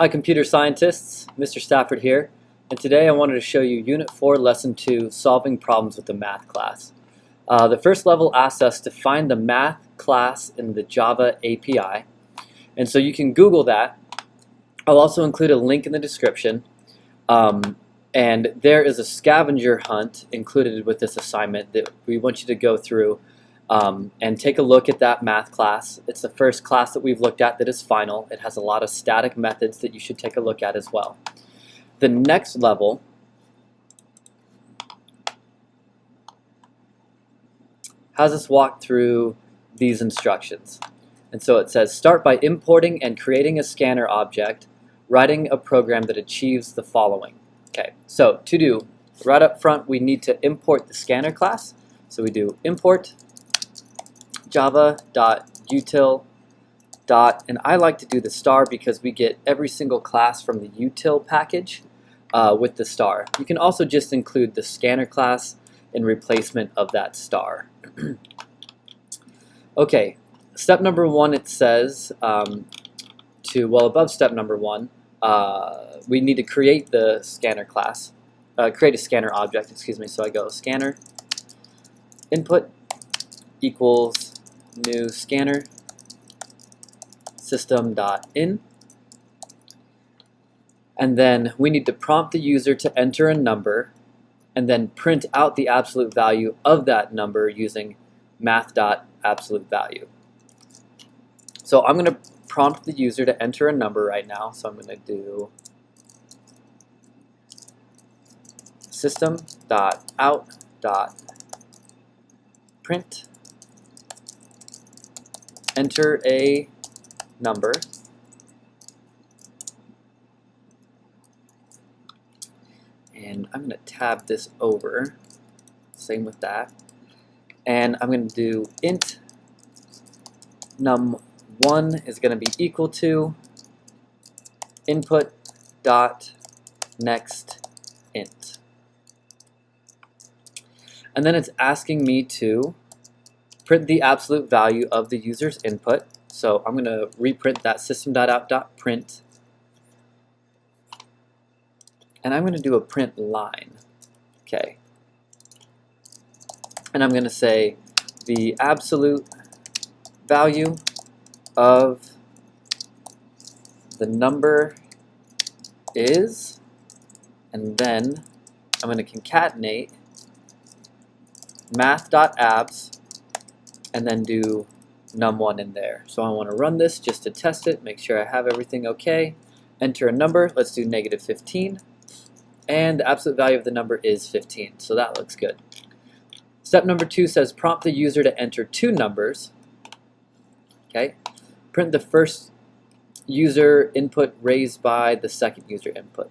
Hi computer scientists, Mr. Stafford here, and today I wanted to show you Unit 4, Lesson 2, Solving Problems with the Math class. The first level asks us to find the math class in the Java API, and so you can Google that. I'll also include a link in the description, and there is a scavenger hunt included with this assignment that we want you to go through and take a look at that math class. It's the first class that we've looked at that is final. It has a lot of static methods that you should take a look at as well. The next level has us walk through these instructions. And so it says, start by importing and creating a scanner object, writing a program that achieves the following. Okay, so to do, right up front we need to import the scanner class. So we do import java.util. And I like to do the star because we get every single class from the util package with the star. You can also just include the scanner class in replacement of that star. Okay, step number one, it says above step number one, we need to create the scanner class, create a scanner object, excuse me. So I go scanner input equals new scanner system.in, and then we need to prompt the user to enter a number and then print out the absolute value of that number using math.absoluteValue. So I'm going to prompt the user to enter a number right now. So I'm going to do system.out.print enter a number, and I'm going to tab this over, same with that, and I'm going to do int num1 is going to be equal to input dot next int, and then it's asking me to print the absolute value of the user's input. So I'm going to reprint that system.out.print, and I'm going to do a print line. Okay, and I'm going to say the absolute value of the number is, and then I'm going to concatenate math.abs and then do num1 in there. So I want to run this just to test it, make sure I have everything okay. Enter a number, let's do -15, and the absolute value of the number is 15, so that looks good. Step number 2 says prompt the user to enter two numbers. Okay, print the first user input raised by the second user input.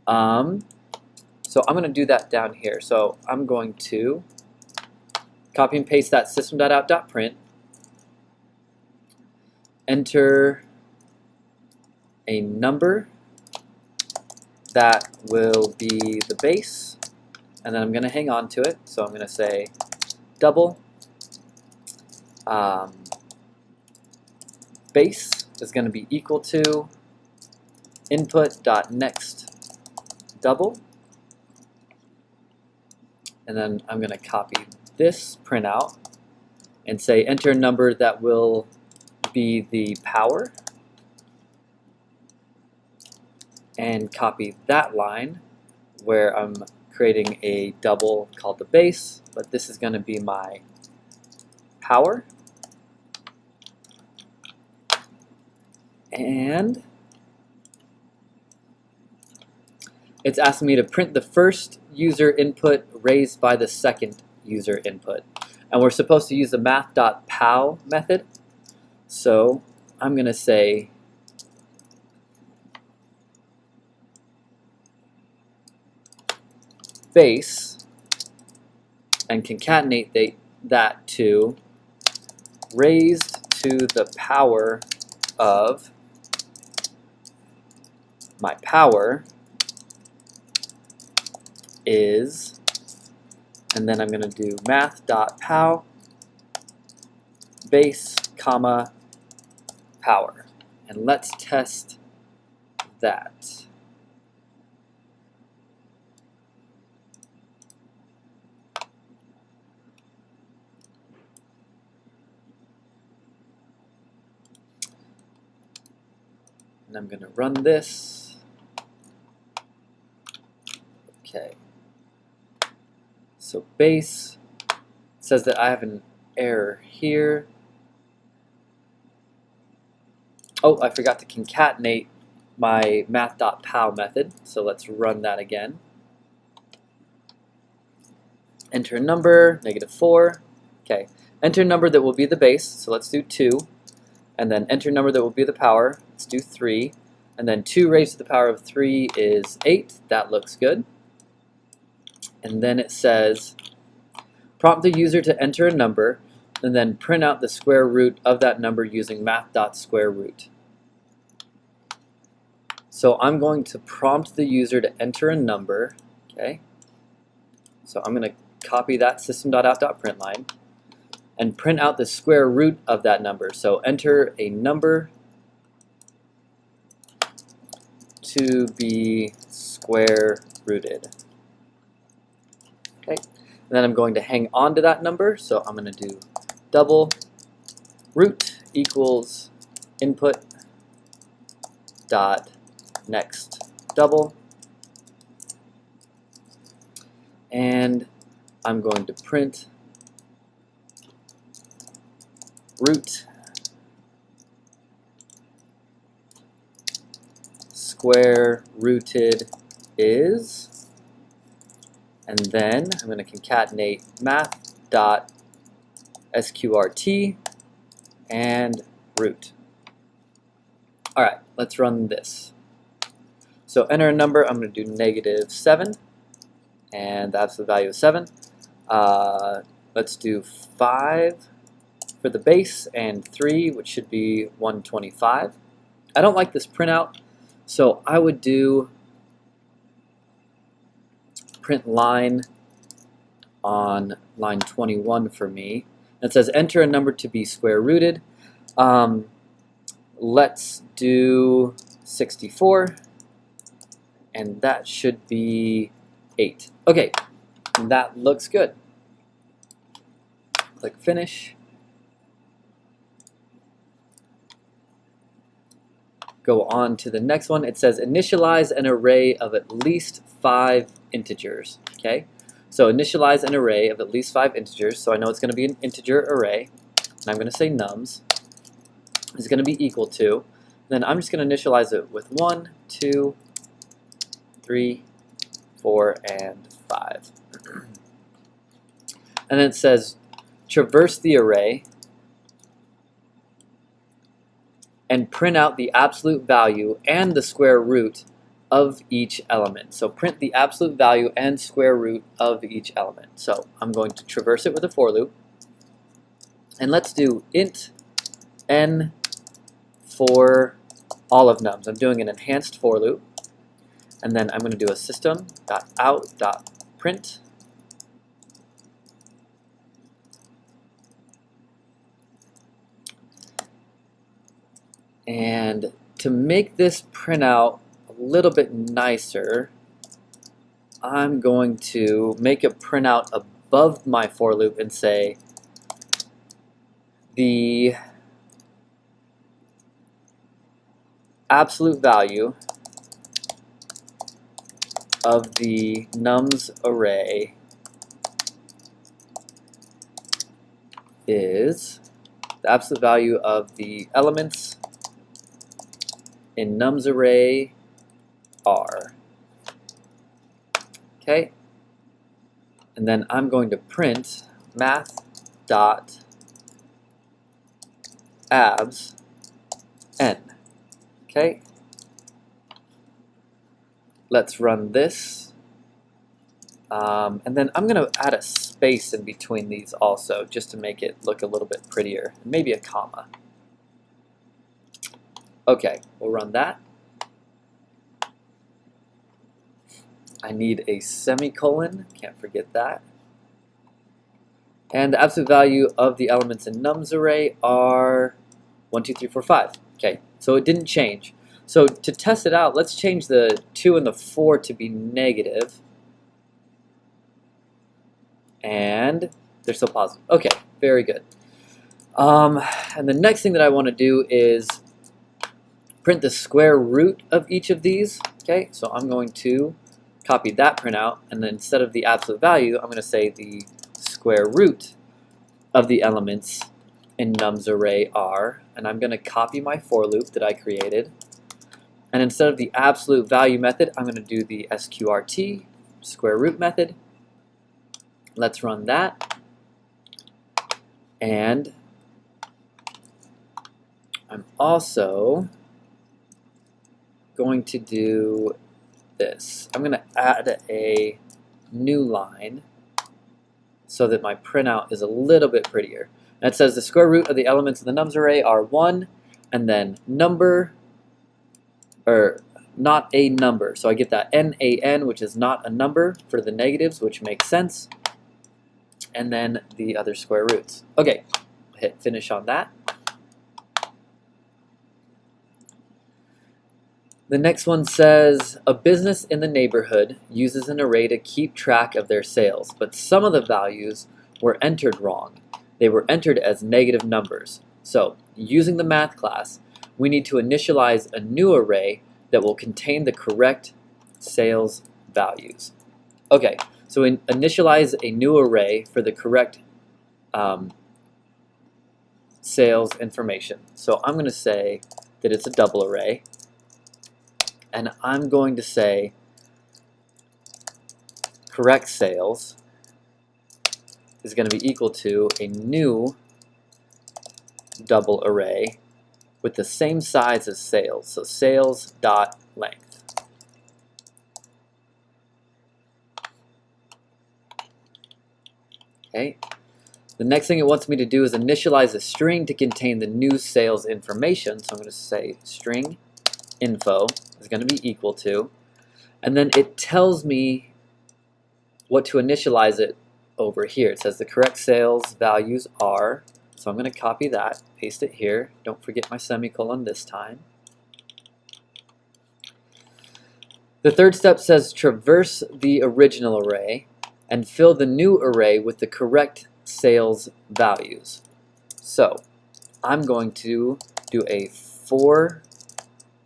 So I'm going to do that down here. So I'm going to copy and paste that system.out.print, enter a number that will be the base, and then I'm going to hang on to it. So I'm going to say double base is going to be equal to input.next double, and then I'm going to copy this printout and say enter a number that will be the power, and copy that line where I'm creating a double called the base, but this is going to be my power, and it's asking me to print the first user input raised by the second user input, and we're supposed to use the math.pow method. So I'm going to say base and concatenate that to raised to the power of my power is, and then I'm going to do math.pow base comma power. And let's test that. And I'm going to run this. Okay. So base says that I have an error here. Oh, I forgot to concatenate my math.pow method, so let's run that again. Enter a number, -4. Okay, enter a number that will be the base, so let's do 2. And then enter a number that will be the power, let's do 3. And then 2 raised to the power of 3 is 8, that looks good. And then it says, prompt the user to enter a number, and then print out the square root of that number using math.squareRoot. So I'm going to prompt the user to enter a number, okay? So I'm going to copy that system.out.println and print out the square root of that number. So enter a number to be square rooted. Okay, and then I'm going to hang on to that number, so I'm going to do double root equals input dot next double, and I'm going to print root square rooted is, and then I'm going to concatenate math.sqrt and root. All right, let's run this. So enter a number, I'm going to do -7, and the absolute value is 7. Let's do 5 for the base and 3, which should be 125. I don't like this printout, so I would do print line on line 21 for me. It says enter a number to be square rooted. Let's do 64, and that should be 8. Okay, that looks good. Click finish. Go on to the next one. It says initialize an array of at least 5 integers. Okay, so initialize an array of at least 5 integers. So I know it's going to be an integer array, and I'm going to say nums is going to be equal to. Then I'm just going to initialize it with 1, 2, 3, 4, and 5. And then it says traverse the array and print out the absolute value and the square root of each element. So print the absolute value and square root of each element. So I'm going to traverse it with a for loop. And let's do int n for all of nums. I'm doing an enhanced for loop. And then I'm going to do a system.out.print. And to make this printout a little bit nicer, I'm going to make a printout above my for loop and say the absolute value of the nums array is the absolute value of the elements in nums array are. Okay, and then I'm going to print math.abs n. Okay, let's run this, and then I'm going to add a space in between these also, just to make it look a little bit prettier, maybe a comma. Okay, we'll run that. I need a semicolon, can't forget that. And the absolute value of the elements in nums array are 1, 2, 3, 4, 5. Okay, so it didn't change. So to test it out, let's change the 2 and the 4 to be negative. And they're still positive. Okay, very good. And the next thing that I want to do is print the square root of each of these. Okay, so I'm going to copy that printout, and then instead of the absolute value, I'm going to say the square root of the elements in num's array are, and I'm going to copy my for loop that I created. And instead of the absolute value method, I'm going to do the Sqrt, square root method. Let's run that. And I'm also going to do this. I'm going to add a new line so that my printout is a little bit prettier. And it says the square root of the elements of the nums array are 1, and then number, or not a number. So I get that NaN, which is not a number for the negatives, which makes sense. And then the other square roots. Okay, hit finish on that. The next one says, a business in the neighborhood uses an array to keep track of their sales, but some of the values were entered wrong. They were entered as negative numbers. So, using the math class, we need to initialize a new array that will contain the correct sales values. Okay, so we initialize a new array for the correct sales information. So I'm going to say that it's a double array, and I'm going to say correct sales is going to be equal to a new double array with the same size as sales. So sales dot length. Okay. The next thing it wants me to do is initialize a string to contain the new sales information. So I'm going to say string info is going to be equal to, and then it tells me what to initialize it over here. It says the correct sales values are, so I'm going to copy that, paste it here. Don't forget my semicolon this time. The third step says traverse the original array and fill the new array with the correct sales values. So I'm going to do a for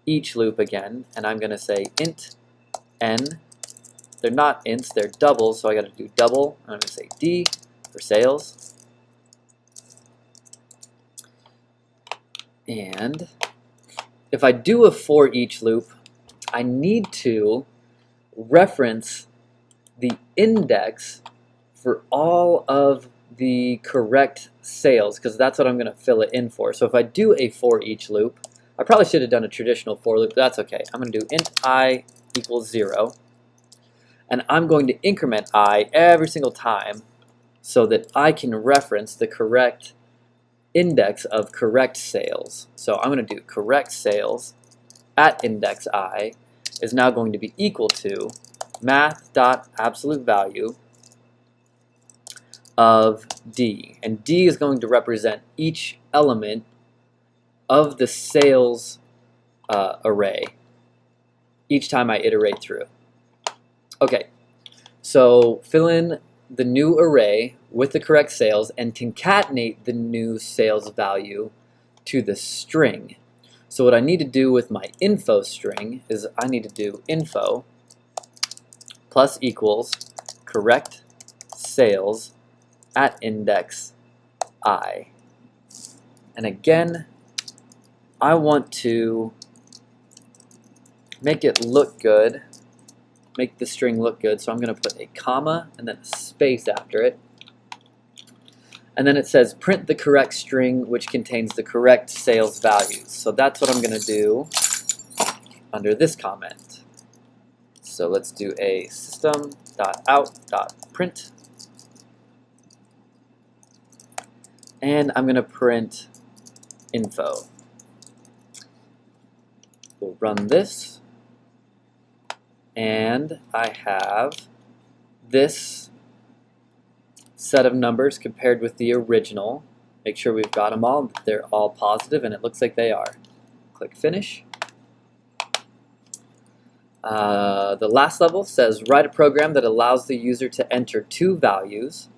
each loop again, and I'm going to say int n. They're not ints, they're doubles, so I got to do double, and I'm going to say d for sales. And if I do a for each loop, I need to reference the index for all of the correct sales, because that's what I'm going to fill it in for. So if I do a for each loop, I probably should have done a traditional for loop, but that's okay. I'm going to do int I equals 0, and I'm going to increment I every single time so that I can reference the correct index of correct sales. So I'm going to do correct sales at index I is now going to be equal to math.absolute value of D. And D is going to represent each element of the sales array each time I iterate through. Okay, so fill in the new array with the correct sales and concatenate the new sales value to the string. So what I need to do with my info string is I need to do info plus equals correct sales at index I. And again, I want to make it look good, make the string look good, so I'm going to put a comma and then a space after it. And then it says print the correct string which contains the correct sales values. So that's what I'm going to do under this comment. So let's do a system.out.print. And I'm going to print info. We'll run this. And I have this set of numbers compared with the original. Make sure we've got them all, they're all positive, and it looks like they are. Click finish. The last level says write a program that allows the user to enter two values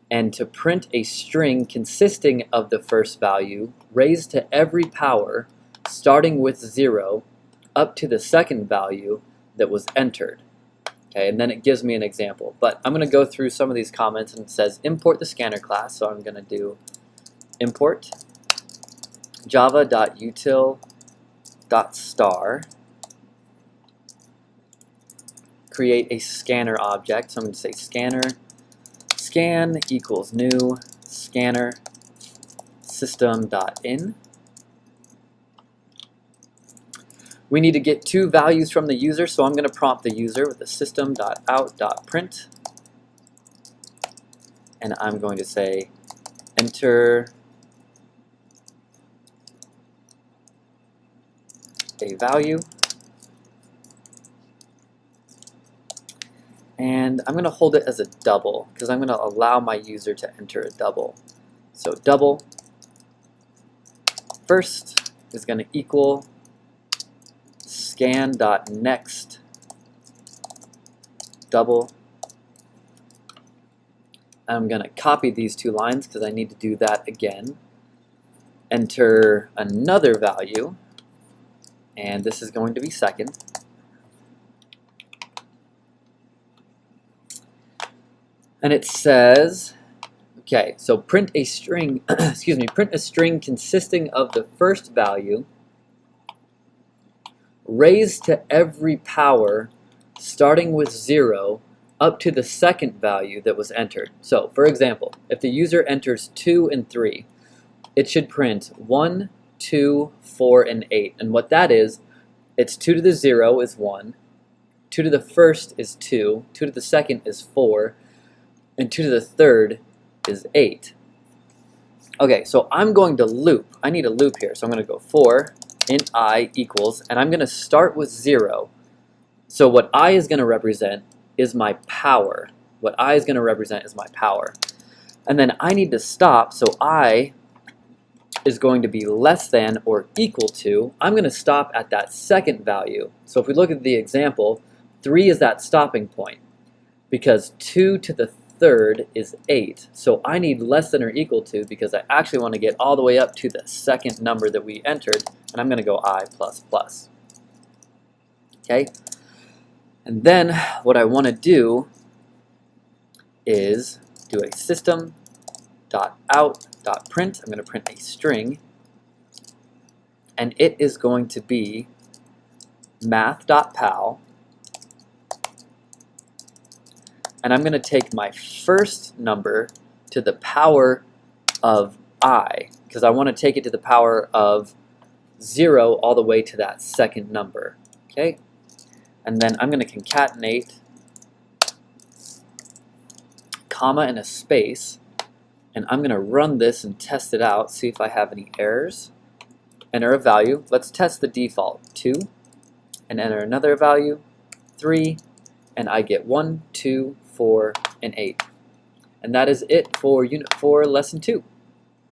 and to print a string consisting of the first value raised to every power starting with 0 up to the second value that was entered. Okay, and then it gives me an example. But I'm going to go through some of these comments, and it says import the scanner class. So I'm going to do import java.util.star, create a scanner object. So I'm going to say scanner scan equals new scanner system.in. We need to get two values from the user, so I'm going to prompt the user with the system.out.print, and I'm going to say enter a value, and I'm going to hold it as a double because I'm going to allow my user to enter a double. So double first is going to equal scan.next double. I'm going to copy these two lines because I need to do that again. Enter another value, and this is going to be second. And it says, okay, so print a string, excuse me, print a string consisting of the first value raised to every power starting with 0 up to the second value that was entered. So, for example, if the user enters 2 and 3, it should print 1, 2, 4, and 8. And what that is, it's 2 to the 0 is 1, 2 to the first is 2, 2 to the second is 4, and 2 to the third is 8. Okay, so I'm going to loop. I need a loop here, so I'm going to go for int I equals, and I'm going to start with 0. So what I is going to represent is my power. What I is going to represent is my power. And then I need to stop, so I is going to be less than or equal to, I'm going to stop at that second value. So if we look at the example, 3 is that stopping point because 2 to the third is 8. So I need less than or equal to because I actually want to get all the way up to the second number that we entered, and I'm going to go I plus plus. Okay? And then what I want to do is do a system.out.print. I'm going to print a string, and it is going to be math.pal. And I'm going to take my first number to the power of I, because I want to take it to the power of 0 all the way to that second number. Okay? And then I'm going to concatenate comma and a space, and I'm going to run this and test it out, see if I have any errors. Enter a value. Let's test the default, 2, and enter another value, 3, and I get 1, 2, 4, and 8. And that is it for Unit 4, Lesson 2.